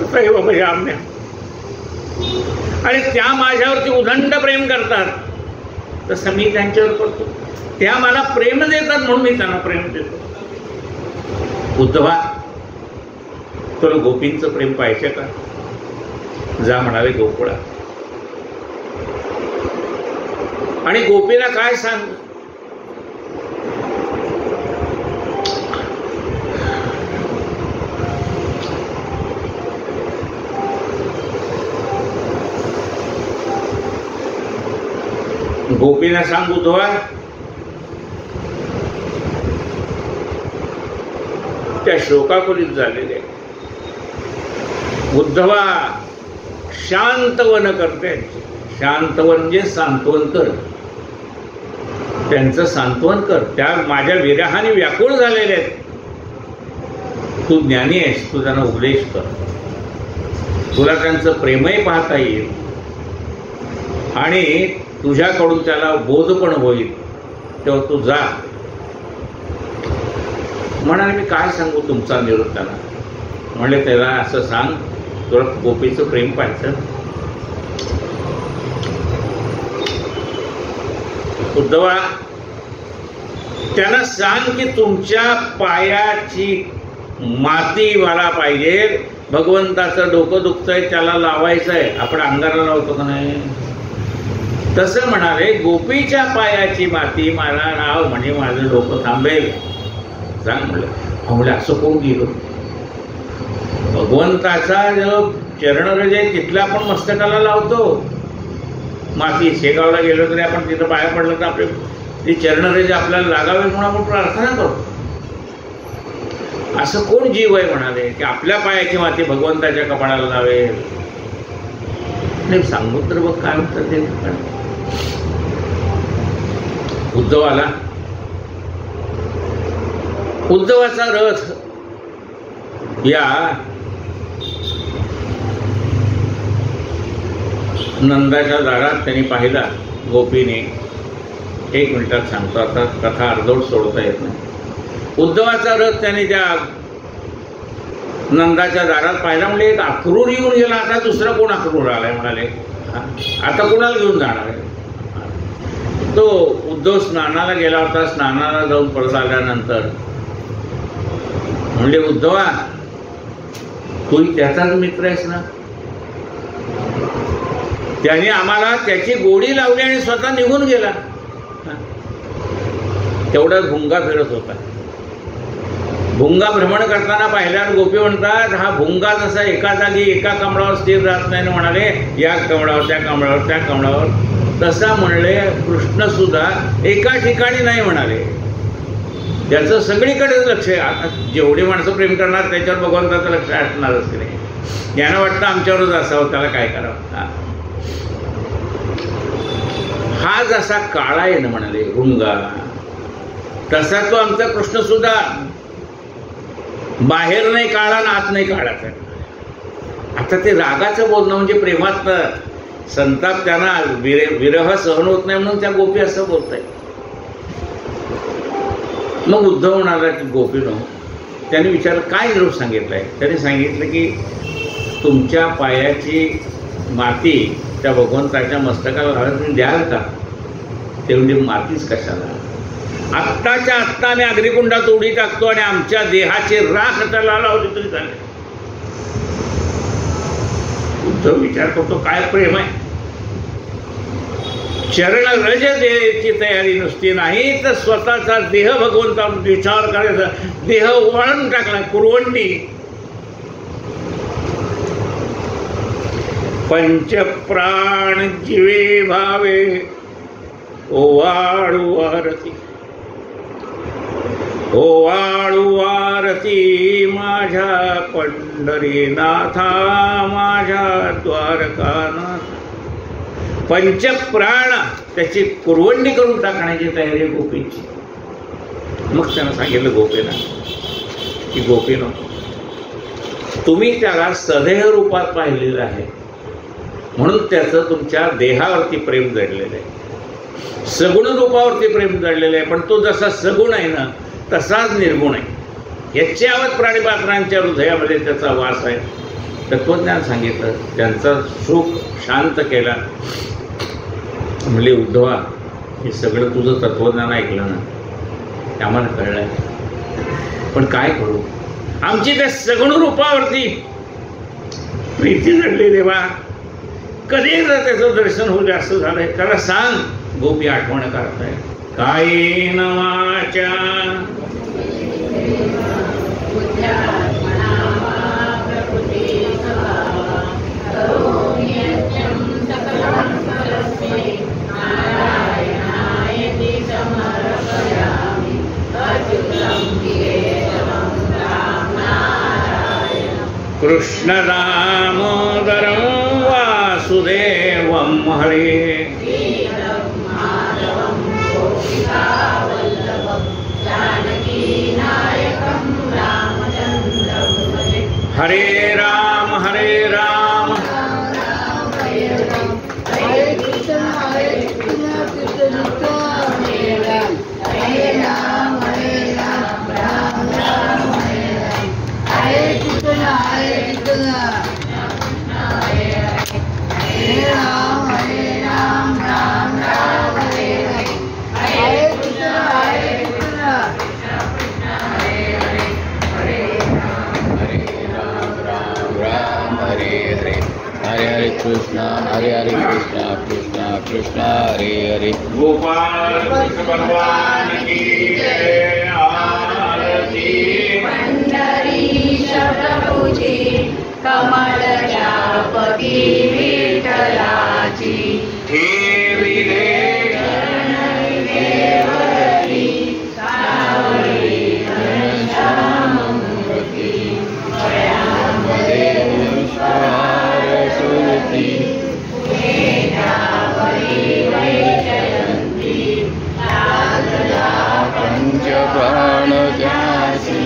तथैव भजाम्यहम्. आणि त्या माझ्यावरती उदंड प्रेम करतात तसं मी त्यांच्यावर करतो. त्या मला प्रेम देतात म्हणून मी त्यांना प्रेम देतो. उद्धवा, तुला गोपींचं प्रेम पाहिजे का? जा म्हणाले गोकुळा. आणि गोपीला काय सांग, गोपीला सांग उद्धवा, त्या शोकाकुलित झालेले उद्धवा शांतवन करते. शांतवन म्हणजे सांत्वन कर, त्यांचं सांत्वन कर. त्या माझ्या विरहाने व्याकुळ झालेले आहेत. तू ज्ञानी आहेस, तू त्यांना उपदेश कर. तुला त्यांचं प्रेमही पाहता येईल आणि तुझ्याकडून त्याला बोध पण होईल. तेव्हा तू जा. म्हणाले, मी काय सांगू तुमचा निरोप त्याला? म्हणले, त्याला असं सांग, तुला गोपीचं प्रेम पाहिजे. उद्धवा, त्यांना सांग की तुमच्या पायाची माती मला पाहिजे. भगवंताचं डोकं दुखतंय, त्याला लावायचं आहे. आपण अंगाला लावतो का नाही तसं म्हणाले, गोपीच्या पायाची माती मला लाव म्हणजे माझं डोकं थांबेल. सांग म्हणलं. म्हणलं, असं कोण गेलो? भगवंताचा जो चरणरज आहे तिथला आपण मस्तकाला लावतो. माती शेगावला गेलो तरी आपण तिथं पाया पडलं तर आपले ती चरणरज आपल्याला लागावे म्हणून आपण प्रार्थना करतो. असं कोण जीव आहे म्हणाले की आपल्या पायाची माती भगवंताच्या कपाळाला लावेल? नाही, सांगू तर बघ काय म्हणतात ते. उद्धवाला उद्धवाचा रथ या नंदाच्या दारात त्यांनी पाहिला. गोपीने, एक मिनिटात सांगतो, आता कथा अर्धवट सोडता येत नाही. उद्धवाचा रथ त्यांनी त्या नंदाच्या दारात पाहिला. म्हणजे एक अक्रूर येऊन गेला. आता दुसरा कोण अक्रूर आलाय म्हणाले, आता कोणाला घेऊन जाणार आहे? तो उद्धव स्नानाला गेला होता. स्नानाला जाऊन परत आल्यानंतर म्हणजे उद्धवा, तू त्याचाच मित्र आहेस ना? त्याने आम्हाला त्याची गोडी लावली आणि स्वतः निघून गेला. तेवढाच भुंगा फिरत होता. भुंगा भ्रमण करताना पाहिल्यावर गोपी म्हणतात, हा भुंगा जसा एका जागी एका कमळावर स्थिर राहत नाही. म्हणाले या कमळावर त्या कमळावर त्या कमळावर, तसा म्हणले कृष्ण सुद्धा एका ठिकाणी नाही म्हणाले. त्याचं सगळीकडेच लक्ष आहे. आता जेवढी माणसं प्रेम करणार त्याच्यावर भगवंताचं लक्ष असणारच की नाही. यानं वाटतं आमच्यावरच असावं, त्याला काय करावं. हा जसा काळा आहे ना म्हणाले भुंगा, तसा तो आमचा कृष्ण सुद्धा बाहेर नाही काळा ना आत नाही काढायचा. आता ते रागाचं बोलणं म्हणजे प्रेमात संताप, त्यांना विरह सहन होत नाही म्हणून त्या गोपी असं बोलताय. मग उद्धव म्हणाला की गोपीनो, त्याने विचारलं काय निरोप सांगितलाय? त्याने सांगितलं की तुमच्या पायाची माती त्या भगवंताच्या मस्तकाला घालून तुम्ही द्याल का? ते म्हणजे मातीच कशाला? आत्ताच्या आत्ता आम्ही अग्निकुंडात उडी टाकतो आणि आमच्या देहाचे राख त्याला लावली तरी चालेल. उद्धव विचार करतो काय प्रेम आहे. चरण रज देची तयारी नुसती नाही तर स्वतःचा देह भगवंता विचार करायचा. देह वळून टाकला कुरवंडी. पंचप्राण जीवे भावे ओवाळू आरती, ओवाळू आरती माझ्या पंढरीनाथा, माझ्या द्वारकानाथ. पंचप्राण त्याची कुरवंडी करून टाकण्याची तयारी गोपीची. मग त्यांना सांगितलं गोपीना की गोपीनो, तुम्ही त्याला सदेह रूपात पाहिलेलं आहे म्हणून त्याचं तुमच्या देहावरती प्रेम जडलेलं आहे. सगुण रूपावरती प्रेम जडलेलं आहे. पण तो जसा सगुण आहे ना तसाच निर्गुण आहे. याच्यावर प्राणीपात्रांच्या हृदयामध्ये त्याचा वास आहे. तत्वज्ञान सांगितलं, त्यांचा सुख शांत केला. म्हणले उद्धवा, हे सगळं तुझं तत्वज्ञान ऐकलं ना, ते आम्हाला कळलंय. पण काय करू? आमची त्या सगुण रूपावरती प्रीती जडली देवा. कधी जर त्याचं दर्शन होऊ जास्त झालंय त्याला सांग. गोपी आठवण करताय. कायेन वाचा कृष्ण दामोदरं वासुदेवं हरे. हरे राम हरे राम, हरे कृष्ण कृष्ण हरे राम, हरे राम राम राम हरे राम. हरे कृष्ण हरे राम राम राम हरे राम. हरे कृष्ण हरे हरे कृष्णा हरे हरे कृष्णा कृष्णा कृष्णा हरे हरे. गोपाल कृष्ण भगवान की जय. आरती पंढरी प्रभुची कमळ जापती विठ्ठलाची ठेविले देवती सावरी घनश्याममूर्ती गळ्यामध्ये पुष्पहार सुरती पंचप्राण त्यासी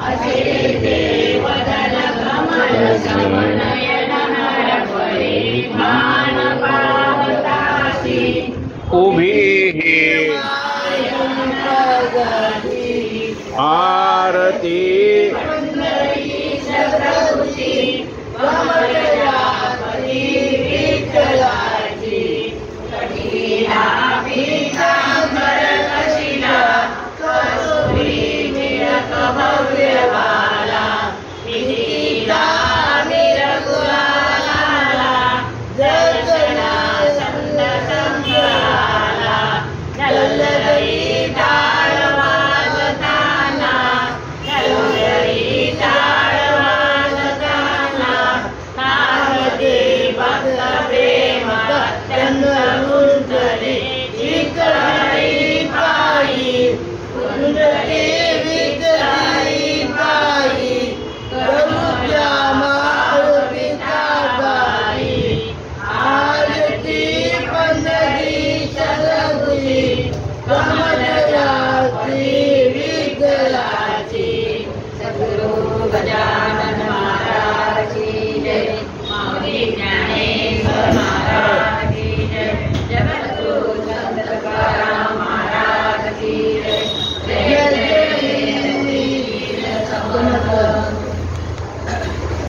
असे देवदल कमल समनयन हर परिधान पावतासी उभी आरती